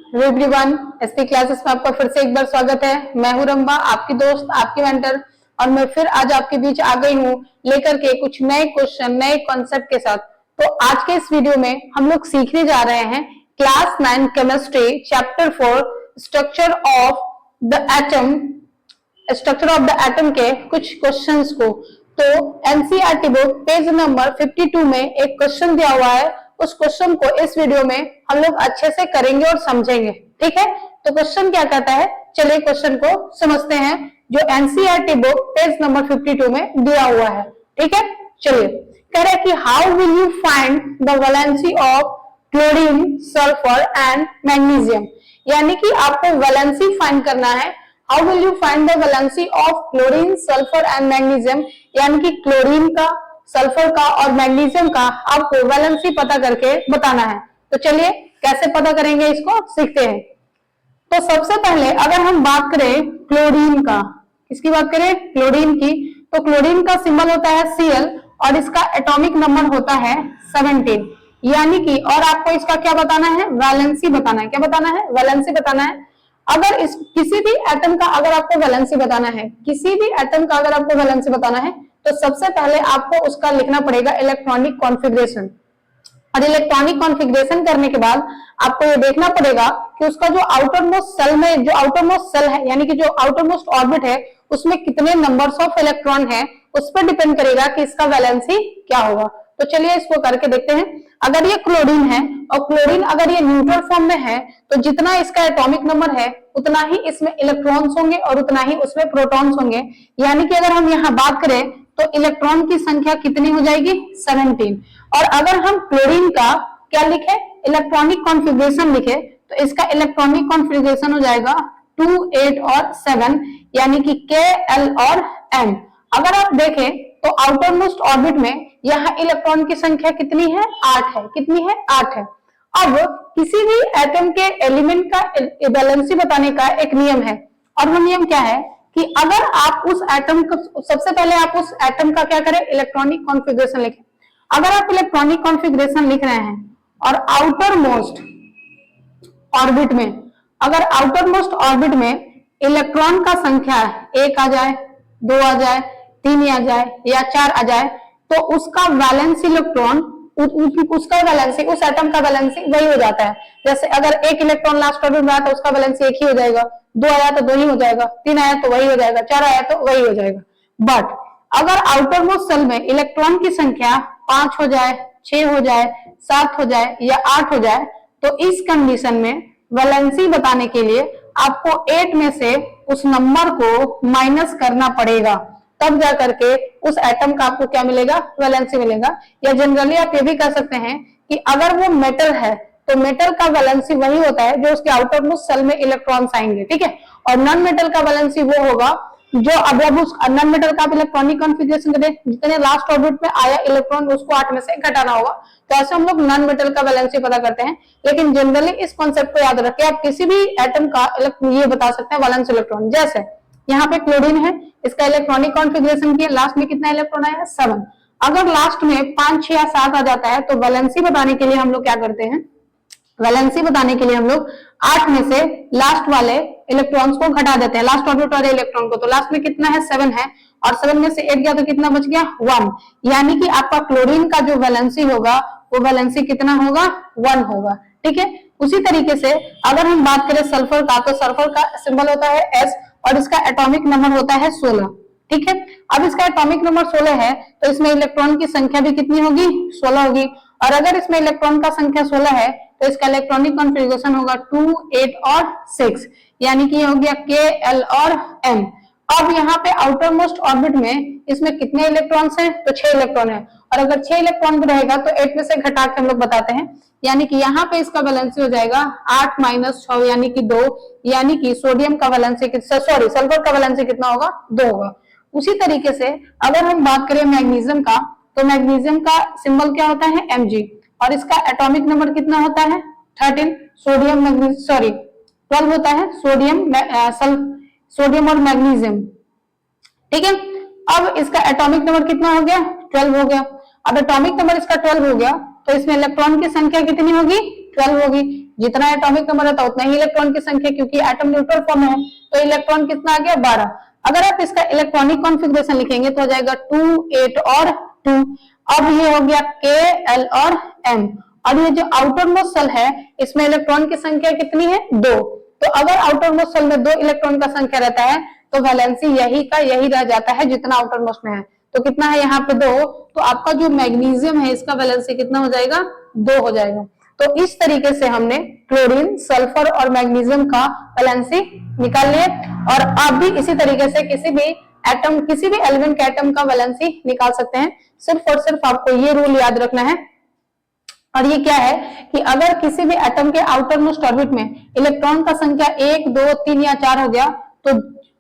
Hello everyone, SP classes में आपका फिर से एक बार स्वागत है। मैं हूं रंबा, आपकी दोस्त, आपकी मेंटर, और मैं फिर आज आपके बीच आ गई हूं लेकर के कुछ नए क्वेश्चन, नए कॉन्सेप्ट के साथ। तो आज के इस वीडियो में हम लोग सीखने जा रहे हैं class 9 chemistry chapter 4 structure of the atom के कुछ क्वेश्चंस को। तो एनसीईआरटी बुक पेज नंबर 52 में एक क्वेश्चन दिया हुआ है, उस क्वेश्चन को इस वीडियो में हम लोग अच्छे से करेंगे और समझेंगे। ठीक है, तो क्वेश्चन क्या कहता है, चलिए क्वेश्चन को समझते हैं जो एनसीईआरटी बुक पेज नंबर 52 में दिया हुआ है। ठीक है, चलिए। कह रहा है कि how will you find the valency of chlorine, sulphur and magnesium. यानी कि आपको वैलेंसी फाइंड करना है। How will you find the valency of chlorine, sulphur and magnesium, यानी कि क्लोरीन का, सल्फर का और मैग्नीशियम का आपको वैलेंसी पता करके बताना है। तो चलिए कैसे पता करेंगे इसको सीखते हैं। तो सबसे पहले अगर हम बात करें क्लोरीन का, किसकी बात करें, क्लोरीन की, तो क्लोरीन का सिंबल होता है Cl और इसका एटॉमिक नंबर होता है 17। यानी कि और आपको इसका क्या बताना है, वैलेंसी बताना है। क्या बताना है, वैलेंसी बताना है। अगर इस किसी भी एटम का अगर आपको वैलेंसी बताना है, किसी भी एटम का अगर आपको वैलेंसी बताना है, तो सबसे पहले आपको उसका लिखना पड़ेगा इलेक्ट्रॉनिक कॉन्फ़िगरेशन। और इलेक्ट्रॉनिक कॉन्फ़िगरेशन करने के बाद आपको ये देखना पड़ेगा कि उसका जो आउटर मोस्ट सेल में, जो आउटर मोस्ट सेल है, यानी कि जो आउटर मोस्ट ऑर्बिट है, उसमें कितने नंबर्स ऑफ इलेक्ट्रॉन है, उस पर डिपेंड करेगा कि इसका वैलेंसी क्या होगा। तो चलिए इसको करके देखते हैं। अगर ये क्लोरीन है और क्लोरीन अगर ये न्यूट्रल फॉर्म में है, तो जितना इसका एटॉमिक नंबर है उतना ही इसमें इलेक्ट्रॉन्स होंगे और उतना ही उसमें प्रोटॉन्स होंगे। यानी कि अगर हम यहाँ बात करें तो इलेक्ट्रॉन की संख्या कितनी हो जाएगी, 17। और अगर हम क्लोरीन का क्या लिखे, इलेक्ट्रॉनिक कॉन्फ़िगरेशन लिखे, तो इसका इलेक्ट्रॉनिक कॉन्फ़िगरेशन हो जाएगा 2, 8 और 7, यानी कि K, L और M। अगर आप देखें तो आउटर मोस्ट ऑर्बिट में यहाँ इलेक्ट्रॉन की संख्या कितनी है, 8 है। कितनी है, 8 है। अब किसी भी एटम के एलिमेंट का वैलेंसी बताने का एक नियम है, और वो नियम क्या है कि अगर आप उस एटम को, सबसे पहले आप उस एटम का क्या करें, इलेक्ट्रॉनिक कॉन्फ़िगरेशन लिखें। अगर आप इलेक्ट्रॉनिक कॉन्फ़िगरेशन लिख रहे हैं और आउटर मोस्ट ऑर्बिट में, अगर आउटर मोस्ट ऑर्बिट में इलेक्ट्रॉन का संख्या 1 आ जाए, 2 आ जाए, 3 आ जाए या 4 आ जाए, तो उसका वैलेंस इलेक्ट्रॉन, उसका वैलेंसी, उस एटम का वैलेंसी वही हो जाता है। जैसे अगर 1 इलेक्ट्रॉन लास्ट ऑर्बिट में आया तो उसका वैलेंसी 1 ही हो जाएगा, 2 आया तो 2 ही हो जाएगा, 3 आया तो वही हो जाएगा, 4 आया तो वही हो जाएगा। बट अगर आउटर मोस्ट सेल में इलेक्ट्रॉन की संख्या 5 हो जाए, 6 हो जाए, 7 हो जाए या 8 हो जाए, तो इस कंडीशन में वैलेंसी बताने के लिए आपको 8 में से उस नंबर को माइनस करना पड़ेगा, तब जा करके उस एटम का आपको क्या मिलेगा, वैलेंसी मिलेगा। या जनरली आप ये भी कह सकते हैं कि अगर वो मेटल है तो मेटल का वैलेंसी वही होता है जो उसके आउटर मोस्ट सेल में इलेक्ट्रॉन्स आएंगे। ठीक है, और नॉन मेटल का वैलेंसी वो होगा जो अब उस नॉन मेटल का आप इलेक्ट्रॉनिक कॉन्फ़िगरेशन करें, जितने लास्ट ऑर्बिट में आया इलेक्ट्रॉन उसको 8 में से घटाना होगा। तो ऐसे हम लोग नॉन मेटल का वैलेंसी पता करते हैं। लेकिन जनरली इस कॉन्सेप्ट को याद रखें, आप किसी भी एटम का ये बता सकते हैं वैलेंस इलेक्ट्रॉन। जैसे यहाँ पे क्लोरीन है, इसका इलेक्ट्रॉनिक कॉन्फ़िगरेशन किया, लास्ट में कितना इलेक्ट्रॉन आया, 7। अगर लास्ट में 5, 6 या 7 आ जाता है तो वैलेंसी बताने के लिए हम लोग क्या करते हैं, वैलेंसी बताने के लिए हम लोग 8 में से लास्ट वाले इलेक्ट्रॉन्स को घटा देते हैं, लास्ट ऑर्बिट वाले इलेक्ट्रॉन को। तो लास्ट में कितना है, 7 है, और 7 में से 8 गया तो कितना बच गया, 1। यानी कि आपका क्लोरीन का जो वैलेंसी होगा वो वैलेंसी कितना होगा, 1 होगा। ठीक है, उसी तरीके से अगर हम बात करें सल्फर का, तो सल्फर का सिंबल होता है S और इसका एटॉमिक नंबर होता है 16। ठीक है, अब इसका एटॉमिक नंबर 16 है तो इसमें इलेक्ट्रॉन की संख्या भी कितनी होगी, 16 होगी। और अगर इसमें इलेक्ट्रॉन का संख्या 16 है तो इसका इलेक्ट्रॉनिक कॉन्फ़िगरेशन होगा 2, 8 और 6, यानी कि हो गया K, L और M। अब यहाँ पे आउटर मोस्ट ऑर्बिट में इसमें कितने इलेक्ट्रॉन्स हैं, तो 6 इलेक्ट्रॉन है। और अगर 6 इलेक्ट्रॉन भी रहेगा तो 8 में से घटा के हम लोग बताते हैं, यानी कि यहाँ पे इसका वैलेंसी हो जाएगा 8 - 6 यानी कि 2, यानी कि सोडियम का वैलेंसी, सॉरी सल्फर का वैलेंसी कितना होगा, 2 होगा। उसी तरीके से अगर हम बात करें मैग्नीशियम का, तो मैग्नीशियम का सिंबल क्या होता है, Mg, और इसका एटॉमिक नंबर कितना होता है, 13। सोडियम मैग्नीशियम, सॉरी 12 होता है, सोडियम और मैग्नीशियम। ठीक है, अब इसका एटॉमिक नंबर कितना हो गया, 12 हो गया। अब एटॉमिक नंबर इसका 12 हो गया तो इसमें इलेक्ट्रॉन की संख्या कितनी होगी, 12 होगी। जितना एटॉमिक नंबर रहता है उतना ही इलेक्ट्रॉन की संख्या, क्योंकि एटम न्यूट्रल फॉर्म में है तो इलेक्ट्रॉन कितना आ गया 12। अगर आप इसका इलेक्ट्रॉनिक कॉन्फ़िगरेशन लिखेंगे तो हो जाएगा 2, 8 और 2। अब ये हो गया K, L और M। और ये जो आउटर मोस्ट शेल है इसमें इलेक्ट्रॉन की संख्या कितनी है 2। तो अगर आउटर मोस्ट शेल में 2 इलेक्ट्रॉन का संख्या रहता है तो वैलेंसी यही का यही रह जाता है जितना आउटर मोस्ट में है। तो कितना है यहाँ पे 2, तो आपका जो मैग्नीशियम है इसका वैलेंसी कितना हो जाएगा 2 हो जाएगा। तो इस तरीके से हमने क्लोरीन, सल्फर और मैग्नीशियम का वैलेंसी निकाल लिए। और आप भी इसी तरीके से किसी भी एटम, किसी भी एलिमेंट के एटम का वैलेंसी निकाल सकते हैं। सिर्फ और सिर्फ आपको ये रूल याद रखना है। और ये क्या है कि अगर किसी भी एटम के आउटर मोस्ट ऑर्बिट में इलेक्ट्रॉन का संख्या 1, 2, 3 या 4 हो गया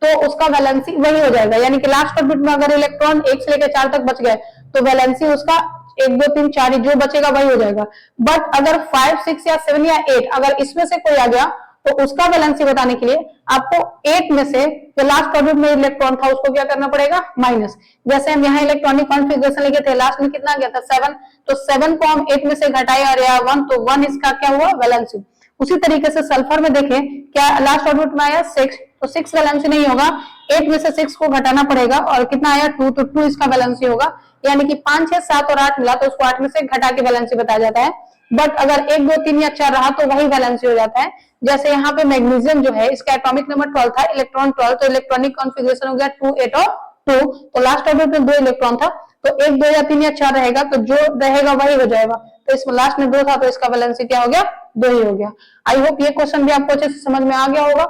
तो उसका वैलेंसी वही हो जाएगा। यानी कि लास्ट ऑर्बिट में अगर इलेक्ट्रॉन 1 से लेकर 4 तक बच गए तो वैलेंसी उसका 1, 2, 3, 4 जो बचेगा वही हो जाएगा। बट अगर 5, 6 या 7 या 8 अगर इसमें से कोई आ गया तो उसका वैलेंसी बताने के लिए आपको 8 में से जो लास्ट ऑर्बिट में इलेक्ट्रॉन था उसको क्या करना पड़ेगा माइनस। जैसे हम यहाँ इलेक्ट्रॉनिक कॉन्फ़िगरेशन लिखे थे, लास्ट में कितना गया था 7, तो 7 को हम 8 में से घटाए और यहाँ 1, तो 1 इसका क्या हुआ वैलेंसी। उसी तरीके से सल्फर में देखें क्या लास्ट ऑर्बिट में आया 6, तो 6 वैलेंसी नहीं होगा, 8 में से 6 को घटाना पड़ेगा और कितना आया 2, तो 2 इसका वैलेंसी होगा। यानी कि 5, 6, 7 और 8 मिला तो उसको 8 में से घटा के वैलेंसी बताया जाता है। बट अगर 1, 2, 3 या 4 रहा तो वही वैलेंसी हो जाता है। जैसे यहाँ पे मैग्नीशियम जो है इसका एटॉमिक नंबर 12 था, इलेक्ट्रॉन 12, तो इलेक्ट्रॉनिक कॉन्फ़िगरेशन हो गया 2, 8 और 2। तो लास्ट ऑर्बिट में 2 इलेक्ट्रॉन था, तो 1, 2 या 3 या 4 रहेगा, तो जो रहेगा वही हो जाएगा। तो इसमें लास्ट में 2 था तो इसका वैलेंसी क्या हो गया 2 ही हो गया। आई होप ये क्वेश्चन भी आपको अच्छे से समझ में आ गया होगा।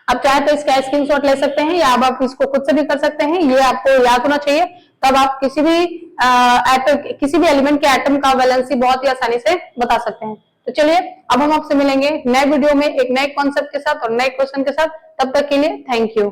आप चाहे तो इसका स्क्रीनशॉट ले सकते हैं या आप इसको खुद से भी कर सकते हैं, ये आपको याद होना चाहिए। तब आप किसी भी एलिमेंट के एटम का वैलेंसी बहुत ही आसानी से बता सकते हैं। तो चलिए अब हम आपसे मिलेंगे नए वीडियो में एक नए कॉन्सेप्ट के साथ और नए क्वेश्चन के साथ। तब तक के लिए थैंक यू।